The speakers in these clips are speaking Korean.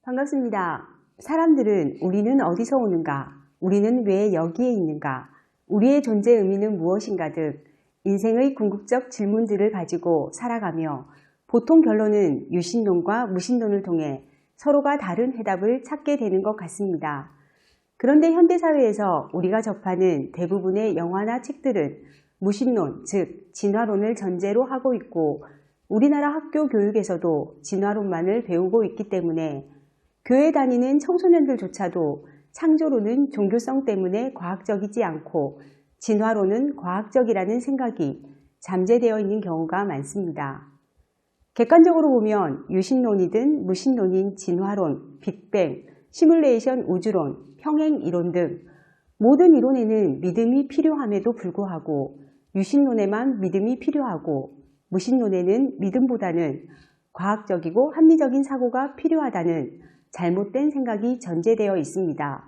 반갑습니다. 사람들은 우리는 어디서 오는가? 우리는 왜 여기에 있는가? 우리의 존재 의미는 무엇인가 등 인생의 궁극적 질문들을 가지고 살아가며 보통 결론은 유신론과 무신론을 통해 서로가 다른 해답을 찾게 되는 것 같습니다. 그런데 현대사회에서 우리가 접하는 대부분의 영화나 책들은 무신론, 즉 진화론을 전제로 하고 있고 우리나라 학교 교육에서도 진화론만을 배우고 있기 때문에 교회 다니는 청소년들조차도 창조론은 종교성 때문에 과학적이지 않고 진화론은 과학적이라는 생각이 잠재되어 있는 경우가 많습니다. 객관적으로 보면 유신론이든 무신론인 진화론, 빅뱅, 시뮬레이션 우주론, 평행이론 등 모든 이론에는 믿음이 필요함에도 불구하고 유신론에만 믿음이 필요하고 무신론에는 믿음보다는 과학적이고 합리적인 사고가 필요하다는 잘못된 생각이 전제되어 있습니다.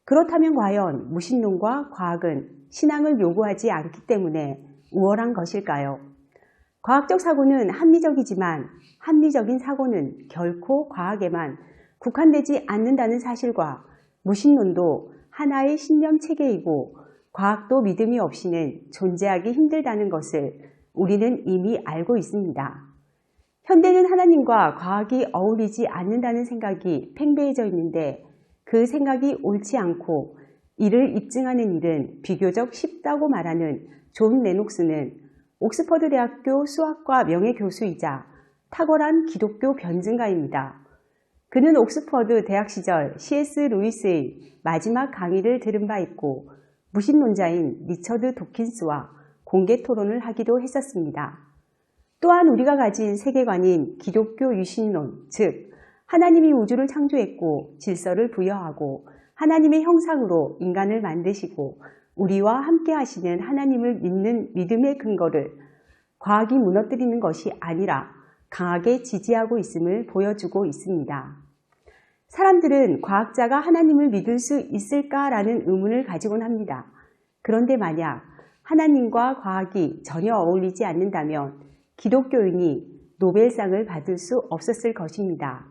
그렇다면 과연 무신론과 과학은 신앙을 요구하지 않기 때문에 우월한 것일까요? 과학적 사고는 합리적이지만 합리적인 사고는 결코 과학에만 국한되지 않는다는 사실과 무신론도 하나의 신념 체계이고 과학도 믿음이 없이는 존재하기 힘들다는 것을 우리는 이미 알고 있습니다. 현대는 하나님과 과학이 어울리지 않는다는 생각이 팽배해져 있는데 그 생각이 옳지 않고 이를 입증하는 일은 비교적 쉽다고 말하는 존 레녹스는 옥스퍼드 대학교 수학과 명예교수이자 탁월한 기독교 변증가입니다. 그는 옥스퍼드 대학 시절 C.S. 루이스의 마지막 강의를 들은 바 있고 무신론자인 리처드 도킨스와 공개 토론을 하기도 했었습니다. 또한 우리가 가진 세계관인 기독교 유신론, 즉 하나님이 우주를 창조했고 질서를 부여하고 하나님의 형상으로 인간을 만드시고 우리와 함께 하시는 하나님을 믿는 믿음의 근거를 과학이 무너뜨리는 것이 아니라 강하게 지지하고 있음을 보여주고 있습니다. 사람들은 과학자가 하나님을 믿을 수 있을까라는 의문을 가지곤 합니다. 그런데 만약 하나님과 과학이 전혀 어울리지 않는다면 기독교인이 노벨상을 받을 수 없었을 것입니다.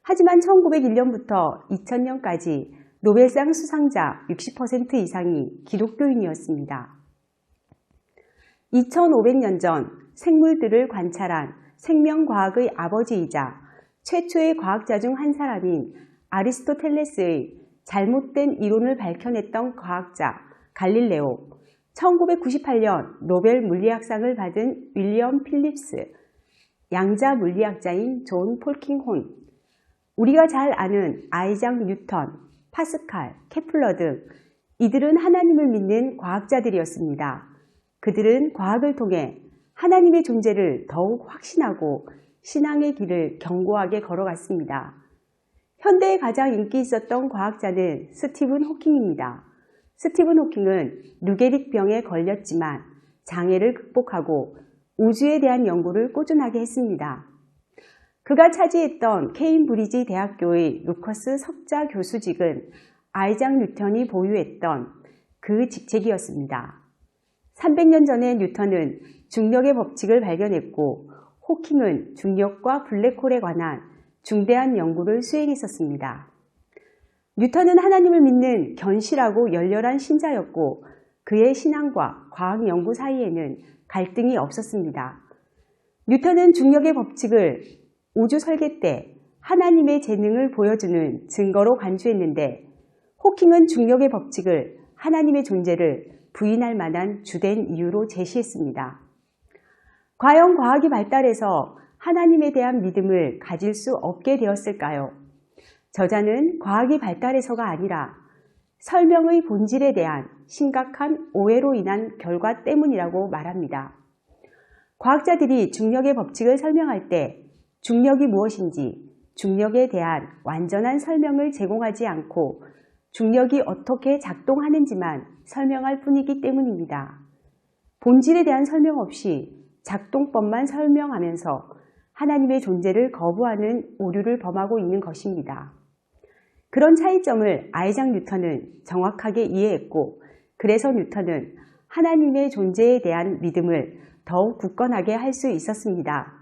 하지만 1901년부터 2000년까지 노벨상 수상자 60% 이상이 기독교인이었습니다. 2500년 전 생물들을 관찰한 생명과학의 아버지이자 최초의 과학자 중 한 사람인 아리스토텔레스의 잘못된 이론을 밝혀냈던 과학자 갈릴레오, 1998년 노벨 물리학상을 받은 윌리엄 필립스, 양자 물리학자인 존 폴킹혼, 우리가 잘 아는 아이작 뉴턴, 파스칼, 케플러 등 이들은 하나님을 믿는 과학자들이었습니다. 그들은 과학을 통해 하나님의 존재를 더욱 확신하고 신앙의 길을 견고하게 걸어갔습니다. 현대에 가장 인기 있었던 과학자는 스티븐 호킹입니다. 스티븐 호킹은 루게릭병에 걸렸지만 장애를 극복하고 우주에 대한 연구를 꾸준하게 했습니다. 그가 차지했던 케임브리지 대학교의 루커스 석좌 교수직은 아이작 뉴턴이 보유했던 그 직책이었습니다. 300년 전에 뉴턴은 중력의 법칙을 발견했고 호킹은 중력과 블랙홀에 관한 중대한 연구를 수행했었습니다. 뉴턴은 하나님을 믿는 견실하고 열렬한 신자였고 그의 신앙과 과학 연구 사이에는 갈등이 없었습니다. 뉴턴은 중력의 법칙을 우주 설계 때 하나님의 재능을 보여주는 증거로 간주했는데 호킹은 중력의 법칙을 하나님의 존재를 부인할 만한 주된 이유로 제시했습니다. 과연 과학이 발달해서 하나님에 대한 믿음을 가질 수 없게 되었을까요? 저자는 과학이 발달해서가 아니라 설명의 본질에 대한 심각한 오해로 인한 결과 때문이라고 말합니다. 과학자들이 중력의 법칙을 설명할 때 중력이 무엇인지 중력에 대한 완전한 설명을 제공하지 않고 중력이 어떻게 작동하는지만 설명할 뿐이기 때문입니다. 본질에 대한 설명 없이 작동법만 설명하면서 하나님의 존재를 거부하는 오류를 범하고 있는 것입니다. 그런 차이점을 아이작 뉴턴은 정확하게 이해했고 그래서 뉴턴은 하나님의 존재에 대한 믿음을 더욱 굳건하게 할 수 있었습니다.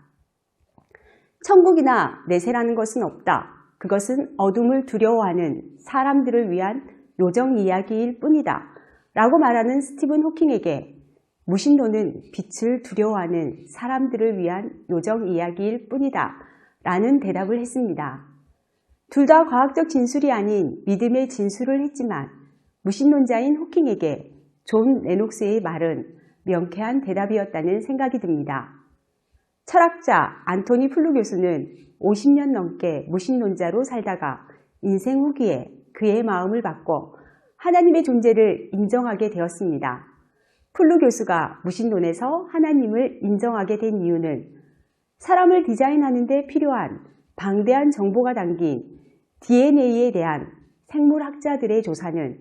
천국이나 내세라는 것은 없다. 그것은 어둠을 두려워하는 사람들을 위한 요정 이야기일 뿐이다. 라고 말하는 스티븐 호킹에게 무신론은 빛을 두려워하는 사람들을 위한 요정 이야기일 뿐이다. 라는 대답을 했습니다. 둘 다 과학적 진술이 아닌 믿음의 진술을 했지만 무신론자인 호킹에게 존 레녹스의 말은 명쾌한 대답이었다는 생각이 듭니다. 철학자 안토니 플루 교수는 50년 넘게 무신론자로 살다가 인생 후기에 그의 마음을 바꿔 하나님의 존재를 인정하게 되었습니다. 플루 교수가 무신론에서 하나님을 인정하게 된 이유는 사람을 디자인하는 데 필요한 방대한 정보가 담긴 DNA에 대한 생물학자들의 조사는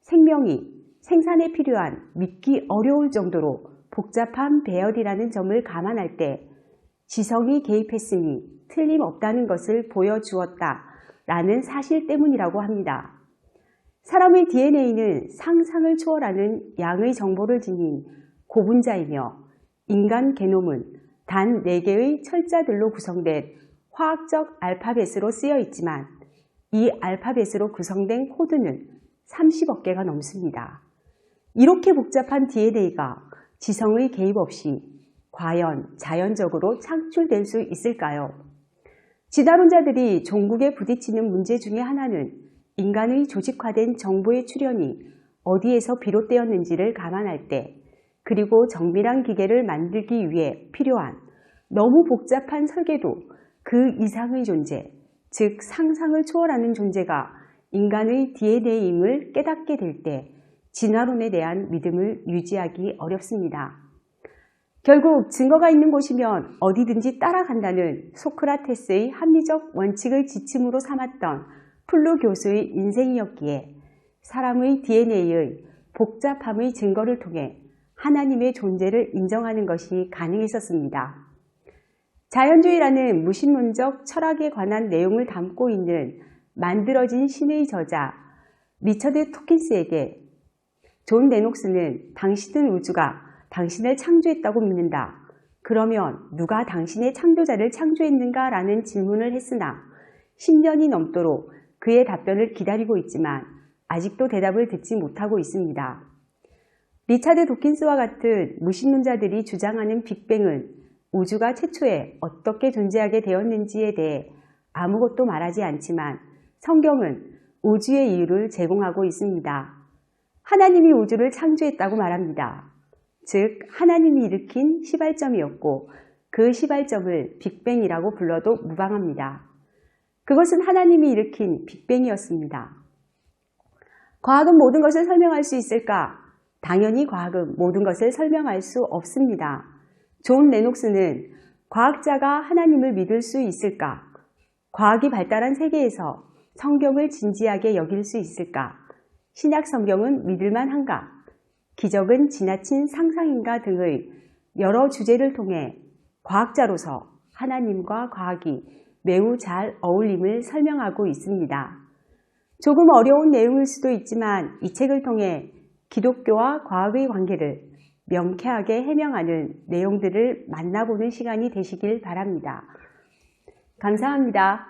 생명이 생산에 필요한 믿기 어려울 정도로 복잡한 배열이라는 점을 감안할 때 지성이 개입했으니 틀림없다는 것을 보여주었다라는 사실 때문이라고 합니다. 사람의 DNA는 상상을 초월하는 양의 정보를 지닌 고분자이며 인간 게놈은 단 4개의 철자들로 구성된 화학적 알파벳으로 쓰여 있지만 이 알파벳으로 구성된 코드는 30억 개가 넘습니다. 이렇게 복잡한 DNA가 지성의 개입 없이 과연 자연적으로 창출될 수 있을까요? 진화론자들이 종국에 부딪히는 문제 중에 하나는 인간의 조직화된 정보의 출현이 어디에서 비롯되었는지를 감안할 때 그리고 정밀한 기계를 만들기 위해 필요한 너무 복잡한 설계도 그 이상의 존재, 즉 상상을 초월하는 존재가 인간의 DNA임을 깨닫게 될 때 진화론에 대한 믿음을 유지하기 어렵습니다. 결국 증거가 있는 곳이면 어디든지 따라간다는 소크라테스의 합리적 원칙을 지침으로 삼았던 플루 교수의 인생이었기에 사람의 DNA의 복잡함의 증거를 통해 하나님의 존재를 인정하는 것이 가능했었습니다. 자연주의라는 무신론적 철학에 관한 내용을 담고 있는 만들어진 신의 저자 리처드 토킨스에게 존 레녹스는 당신은 우주가 당신을 창조했다고 믿는다. 그러면 누가 당신의 창조자를 창조했는가? 라는 질문을 했으나 10년이 넘도록 그의 답변을 기다리고 있지만 아직도 대답을 듣지 못하고 있습니다. 리차드 도킨스와 같은 무신론자들이 주장하는 빅뱅은 우주가 최초에 어떻게 존재하게 되었는지에 대해 아무것도 말하지 않지만 성경은 우주의 이유를 제공하고 있습니다. 하나님이 우주를 창조했다고 말합니다. 즉 하나님이 일으킨 시발점이었고 그 시발점을 빅뱅이라고 불러도 무방합니다. 그것은 하나님이 일으킨 빅뱅이었습니다. 과학은 모든 것을 설명할 수 있을까? 당연히 과학은 모든 것을 설명할 수 없습니다. 존 레녹스는 과학자가 하나님을 믿을 수 있을까? 과학이 발달한 세계에서 성경을 진지하게 여길 수 있을까? 신약 성경은 믿을만한가? 기적은 지나친 상상인가 등의 여러 주제를 통해 과학자로서 하나님과 과학이 매우 잘 어울림을 설명하고 있습니다. 조금 어려운 내용일 수도 있지만 이 책을 통해 기독교와 과학의 관계를 명쾌하게 해명하는 내용들을 만나보는 시간이 되시길 바랍니다. 감사합니다.